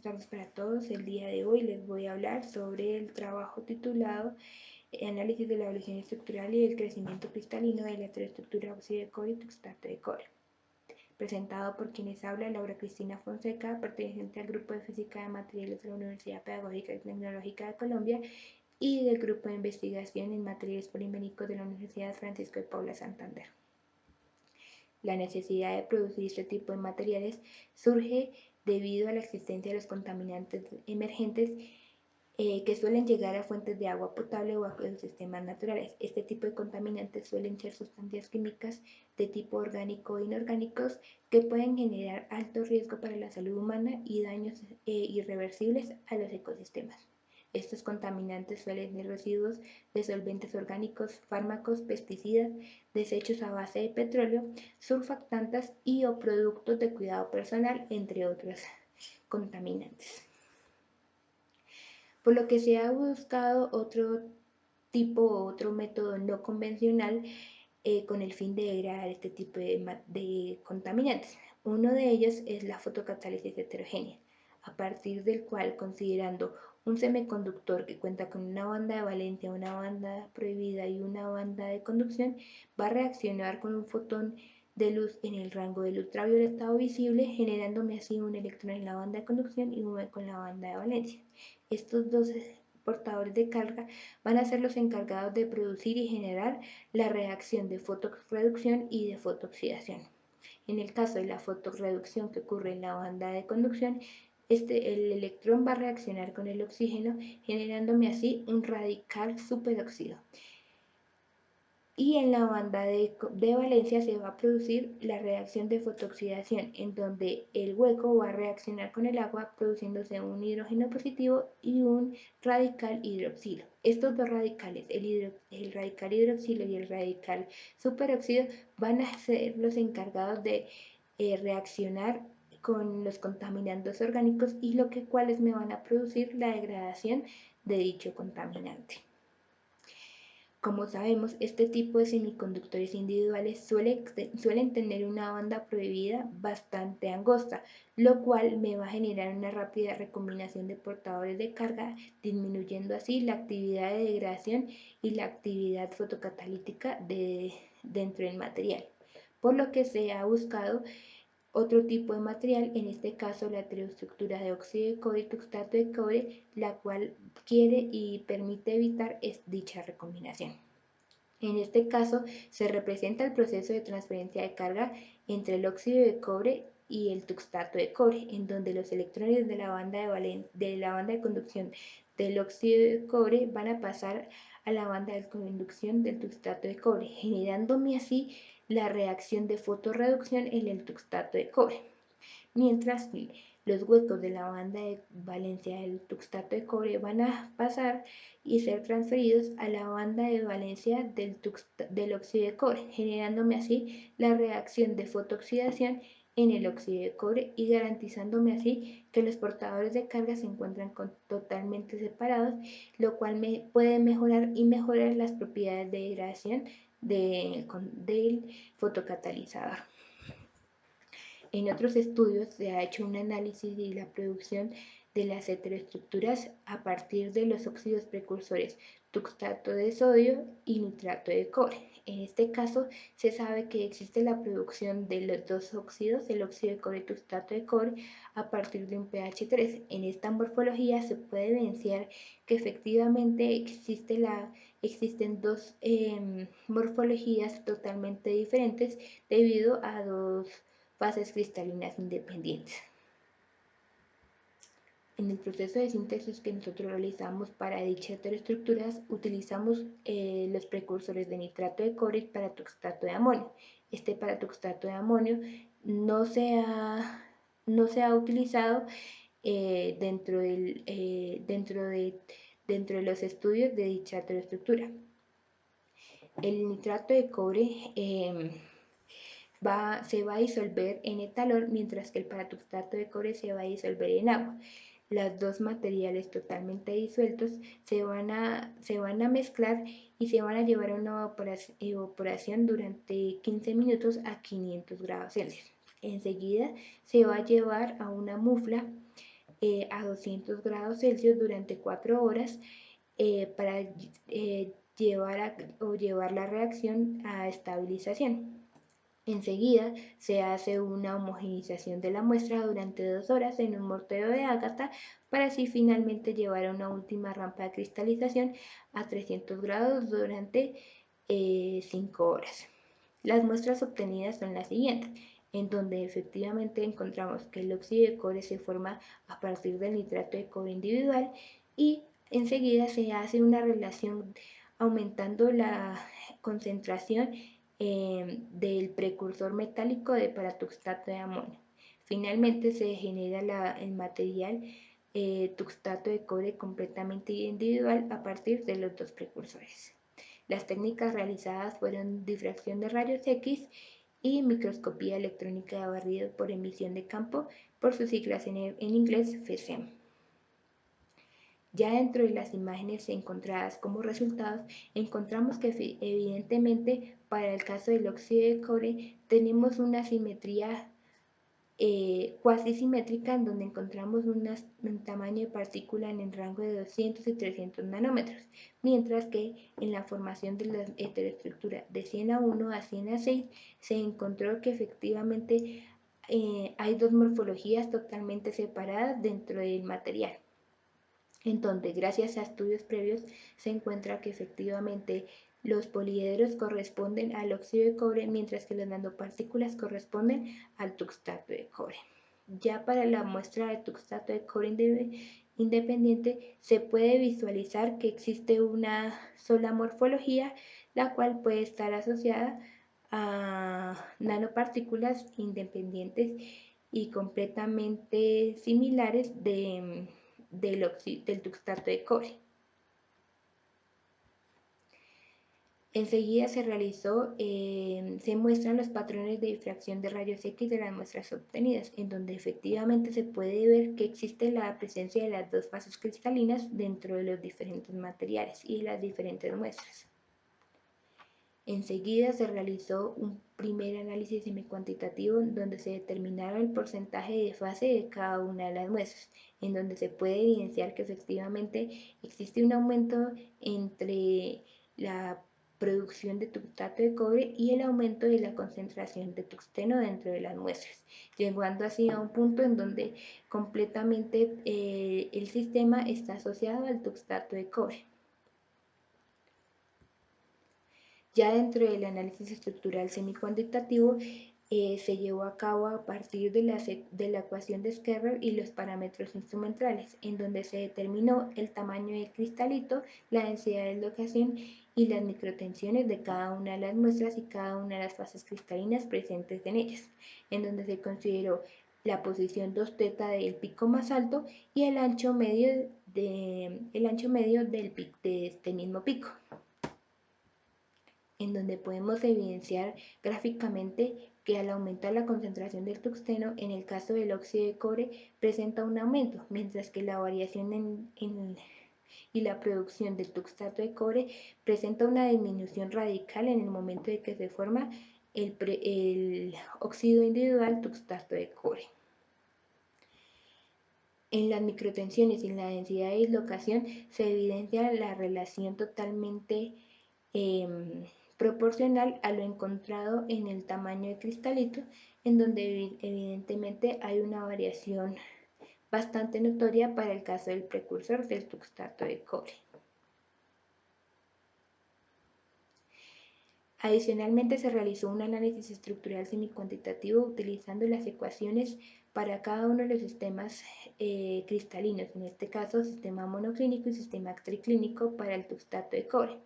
tardes para todos. El día de hoy les voy a hablar sobre el trabajo titulado Análisis de la evolución estructural y el crecimiento cristalino de la heteroestructura óxido de cobre y tuxtato de cobre, presentado por quienes habla Laura Cristina Fonseca, perteneciente al Grupo de Física de Materiales de la Universidad Pedagógica y Tecnológica de Colombia y del Grupo de Investigación en Materiales Poliméricos de la Universidad Francisco de Paula Santander. La necesidad de producir este tipo de materiales surge debido a la existencia de los contaminantes emergentes que suelen llegar a fuentes de agua potable o a ecosistemas naturales. Este tipo de contaminantes suelen ser sustancias químicas de tipo orgánico o inorgánicos que pueden generar alto riesgo para la salud humana y daños irreversibles a los ecosistemas. Estos contaminantes suelen ser residuos de solventes orgánicos, fármacos, pesticidas, desechos a base de petróleo, surfactantes y o productos de cuidado personal, entre otros contaminantes. Por lo que se ha buscado otro método no convencional con el fin de degradar este tipo de contaminantes. Uno de ellos es la fotocatálisis heterogénea, a partir del cual, considerando un semiconductor que cuenta con una banda de valencia, una banda prohibida y una banda de conducción, va a reaccionar con un fotón de luz en el rango del ultravioletado visible, generándome así un electrón en la banda de conducción y un hueco en la banda de valencia. Estos dos portadores de carga van a ser los encargados de producir y generar la reacción de fotorreducción y de fotooxidación. En el caso de la fotorreducción que ocurre en la banda de conducción, el electrón va a reaccionar con el oxígeno, generándome así un radical superóxido. Y en la banda de valencia se va a producir la reacción de fotooxidación, en donde el hueco va a reaccionar con el agua, produciéndose un hidrógeno positivo y un radical hidroxilo. Estos dos radicales, el radical hidroxilo y el radical superóxido, van a ser los encargados de reaccionar con los contaminantes orgánicos y cuales me van a producir la degradación de dicho contaminante. Como sabemos, este tipo de semiconductores individuales suelen tener una banda prohibida bastante angosta, lo cual me va a generar una rápida recombinación de portadores de carga, disminuyendo así la actividad de degradación y la actividad fotocatalítica dentro del material. Por lo que se ha buscado otro tipo de material, en este caso la heteroestructura de óxido de cobre y tuxtato de cobre, la cual quiere y permite evitar dicha recombinación. En este caso se representa el proceso de transferencia de carga entre el óxido de cobre y el tuxtato de cobre, en donde los electrones de la banda de conducción del óxido de cobre van a pasar a la banda de conducción del tuxtato de cobre, generándome así la reacción de fotorreducción en el tuxtato de cobre. Mientras que los huecos de la banda de valencia del tuxtato de cobre van a pasar y ser transferidos a la banda de valencia del óxido de cobre, generándome así la reacción de fotooxidación en el óxido de cobre y garantizándome así que los portadores de carga se encuentran totalmente separados, lo cual me puede mejorar las propiedades de degradación del fotocatalizador. En otros estudios se ha hecho un análisis de la producción de las heteroestructuras a partir de los óxidos precursores tuxtato de sodio y nitrato de cobre. En este caso se sabe que existe la producción de los dos óxidos, el óxido de cobre y tuxtato de cobre, a partir de un pH 3. En esta morfología se puede evidenciar que efectivamente existen dos morfologías totalmente diferentes debido a dos fases cristalinas independientes. En el proceso de síntesis que nosotros realizamos para dichas heteroestructuras utilizamos los precursores de nitrato de cobre para tuxtato de amonio. Este para tuxtato de amonio no se ha utilizado dentro de los estudios de dicha heteroestructura. El nitrato de cobre se va a disolver en etanol, mientras que el paratuxtato de cobre se va a disolver en agua. Los dos materiales totalmente disueltos se van a mezclar y se van a llevar a una evaporación durante 15 minutos a 500 grados Celsius. Enseguida se va a llevar a una mufla a 200 grados Celsius durante 4 horas para llevar la reacción a estabilización. Enseguida se hace una homogeneización de la muestra durante 2 horas en un mortero de ágata para así finalmente llevar a una última rampa de cristalización a 300 grados durante 5 horas. Las muestras obtenidas son las siguientes, en donde efectivamente encontramos que el óxido de cobre se forma a partir del nitrato de cobre individual y enseguida se hace una relación aumentando la concentración del precursor metálico de paratuxtato de amonio. Finalmente se genera el material tuxtato de cobre completamente individual a partir de los dos precursores. Las técnicas realizadas fueron difracción de rayos X y microscopía electrónica de barrido por emisión de campo, por sus siglas en inglés FESEM. Ya dentro de las imágenes encontradas como resultados, encontramos que evidentemente para el caso del óxido de cobre tenemos una simetría cuasi simétrica en donde encontramos un tamaño de partícula en el rango de 200 y 300 nanómetros, mientras que en la formación de la heteroestructura de 100 a 1 a 100 a 6 se encontró que efectivamente hay dos morfologías totalmente separadas dentro del material. Entonces, gracias a estudios previos, se encuentra que efectivamente los poliedros corresponden al óxido de cobre, mientras que las nanopartículas corresponden al tuxtato de cobre. Ya para la muestra de tuxtato de cobre independiente, se puede visualizar que existe una sola morfología, la cual puede estar asociada a nanopartículas independientes y completamente similares del tuxtato de cobre. Enseguida se muestran los patrones de difracción de rayos X de las muestras obtenidas, en donde efectivamente se puede ver que existe la presencia de las dos fases cristalinas dentro de los diferentes materiales y de las diferentes muestras. Enseguida se realizó un primer análisis semicuantitativo donde se determinaron el porcentaje de fase de cada una de las muestras, en donde se puede evidenciar que efectivamente existe un aumento entre la producción de tuxtato de cobre y el aumento de la concentración de tuxteno dentro de las muestras, llegando así a un punto en donde completamente el sistema está asociado al tuxtato de cobre. Ya dentro del análisis estructural semicuantitativo se llevó a cabo a partir de la ecuación de Scherrer y los parámetros instrumentales, en donde se determinó el tamaño del cristalito, la densidad de locación y las microtensiones de cada una de las muestras y cada una de las fases cristalinas presentes en ellas, en donde se consideró la posición 2 teta del pico más alto y el ancho medio de este mismo pico, en donde podemos evidenciar gráficamente que al aumentar la concentración del tuxteno, en el caso del óxido de cobre, presenta un aumento, mientras que la variación y la producción de tuxtato de cobre presenta una disminución radical en el momento de que se forma el óxido individual tuxtato de cobre. En las microtensiones y en la densidad de dislocación se evidencia la relación totalmente proporcional a lo encontrado en el tamaño de cristalito, en donde evidentemente hay una variación bastante notoria para el caso del precursor del tuxtato de cobre. Adicionalmente, se realizó un análisis estructural semicuantitativo utilizando las ecuaciones para cada uno de los sistemas cristalinos, en este caso sistema monoclínico y sistema triclínico para el tuxtato de cobre,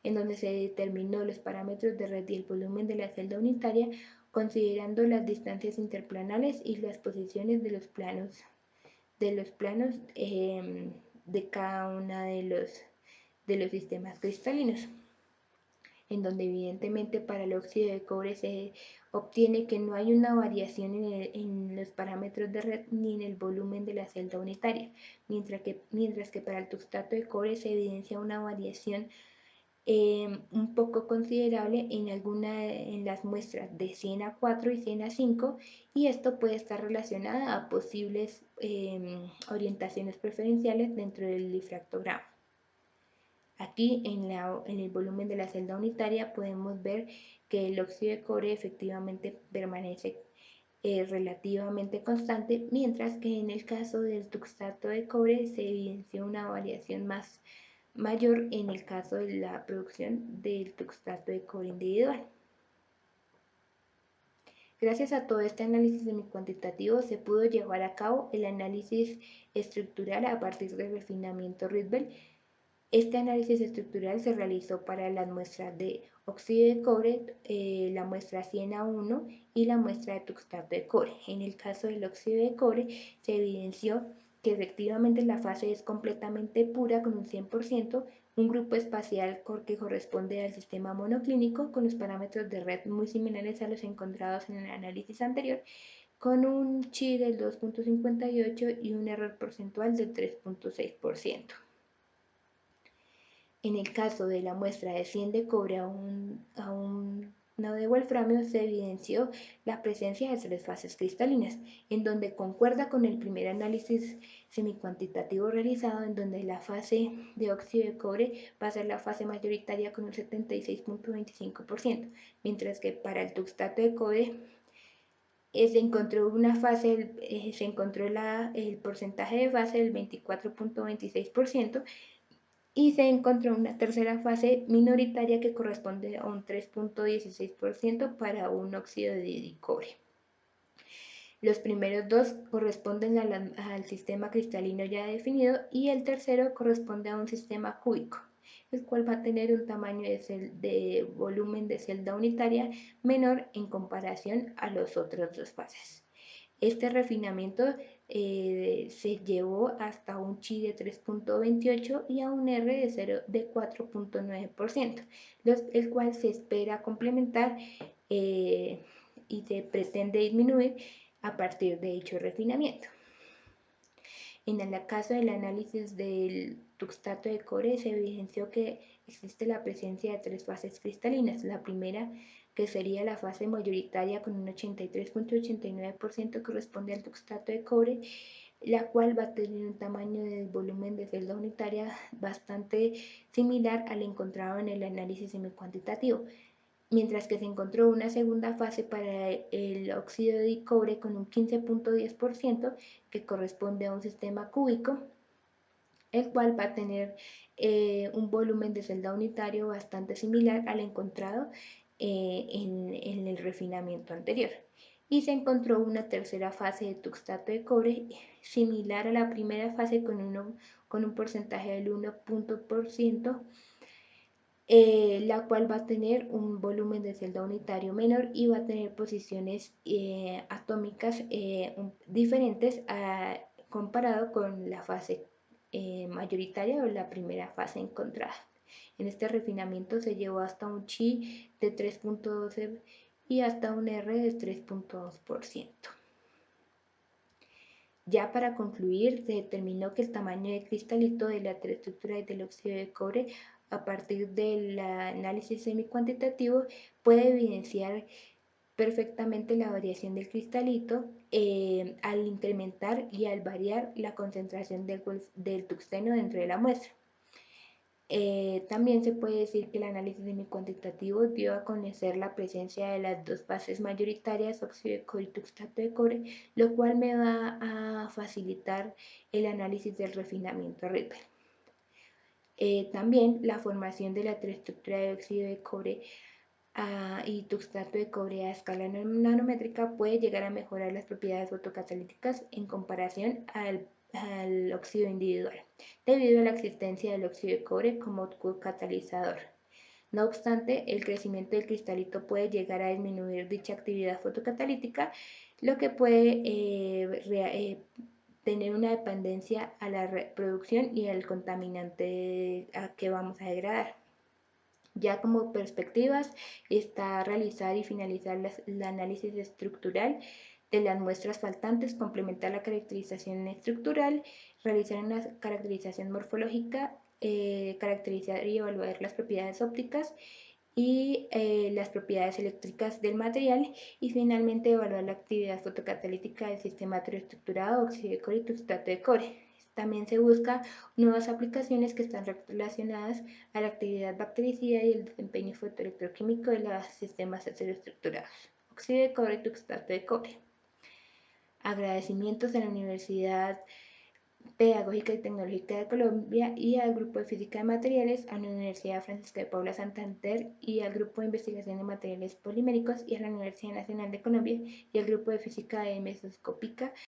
en donde se determinó los parámetros de red y el volumen de la celda unitaria, considerando las distancias interplanales y las posiciones de los planos de cada uno de los sistemas cristalinos, en donde evidentemente para el óxido de cobre se obtiene que no hay una variación en los parámetros de red ni en el volumen de la celda unitaria, mientras que para el tuxtato de cobre se evidencia una variación un poco considerable en las muestras de CIENA 4 y CIENA 5, y esto puede estar relacionado a posibles orientaciones preferenciales dentro del difractograma. Aquí en el volumen de la celda unitaria podemos ver que el óxido de cobre efectivamente permanece relativamente constante, mientras que en el caso del tuxtato de cobre se evidenció una variación mayor en el caso de la producción del tuxtato de cobre individual. Gracias a todo este análisis semicuantitativo se pudo llevar a cabo el análisis estructural a partir del refinamiento Rydberg. Este análisis estructural se realizó para las muestras de óxido de cobre, la muestra CIENA 1 y la muestra de tuxtato de cobre. En el caso del óxido de cobre se evidenció que efectivamente la fase es completamente pura con un 100%, un grupo espacial que corresponde al sistema monoclínico con los parámetros de red muy similares a los encontrados en el análisis anterior, con un chi del 2.58 y un error porcentual del 3.6%. En el caso de la muestra de 100 de cobre a un nodo de wolframio se evidenció la presencia de 3 fases cristalinas, en donde concuerda con el primer análisis semicuantitativo realizado, en donde la fase de óxido de cobre va a ser la fase mayoritaria con un 76.25%, mientras que para el tuxtato de cobre se encontró el porcentaje de fase del 24.26%, y se encontró una tercera fase minoritaria que corresponde a un 3.16% para un óxido de cobre. Los primeros dos corresponden al sistema cristalino ya definido, y el tercero corresponde a un sistema cúbico, el cual va a tener un tamaño de volumen de celda unitaria menor en comparación a los otros dos fases. Este refinamiento se llevó hasta un chi de 3.28 y a un R de 4.9%, el cual se espera complementar y se pretende disminuir a partir de dicho refinamiento. En el caso del análisis del tuxtato de cobre se evidenció que existe la presencia de 3 fases cristalinas. La primera, que sería la fase mayoritaria con un 83.89%, corresponde al tuxtato de cobre, la cual va a tener un tamaño del volumen de celda unitaria bastante similar al encontrado en el análisis semicuantitativo, mientras que se encontró una segunda fase para el óxido de cobre con un 15.10%, que corresponde a un sistema cúbico, el cual va a tener un volumen de celda unitario bastante similar al encontrado en el refinamiento anterior. Y se encontró una tercera fase de tuxtato de cobre similar a la primera fase con un porcentaje del 1%, la cual va a tener un volumen de celda unitario menor y va a tener posiciones atómicas diferentes comparado con la fase mayoritaria o la primera fase encontrada. En este refinamiento se llevó hasta un chi de 3.12 y hasta un R de 3.2%. Ya para concluir, se determinó que el tamaño de cristalito de la estructura del óxido de cobre a partir del análisis semicuantitativo puede evidenciar perfectamente la variación del cristalito al incrementar y al variar la concentración del tuxteno dentro de la muestra. También se puede decir que el análisis semicuantitativo dio a conocer la presencia de las dos fases mayoritarias, óxido de cobre y tuxtato de cobre, lo cual me va a facilitar el análisis del refinamiento Rydberg. También la formación de la estructura de óxido de cobre y tuxtato de cobre a escala nanométrica puede llegar a mejorar las propiedades fotocatalíticas en comparación al óxido individual, debido a la existencia del óxido de cobre como catalizador. No obstante, el crecimiento del cristalito puede llegar a disminuir dicha actividad fotocatalítica, lo que puede tener una dependencia a la reproducción y al contaminante que vamos a degradar. Ya como perspectivas está realizar y finalizar el análisis estructural de las muestras faltantes, complementar la caracterización estructural, realizar una caracterización morfológica caracterizar y evaluar las propiedades ópticas y las propiedades eléctricas del material, y finalmente evaluar la actividad fotocatalítica del sistema heteroestructurado óxido de cobre y tuxtato de cobre. También se busca nuevas aplicaciones que están relacionadas a la actividad bactericida y el desempeño fotoelectroquímico de los sistemas heteroestructurados óxido de cobre y tuxtato de cobre. Agradecimientos a la Universidad Pedagógica y Tecnológica de Colombia y al Grupo de Física de Materiales, a la Universidad Francisca de Paula Santander y al Grupo de Investigación de Materiales Poliméricos y a la Universidad Nacional de Colombia y al Grupo de Física de Mesoscópica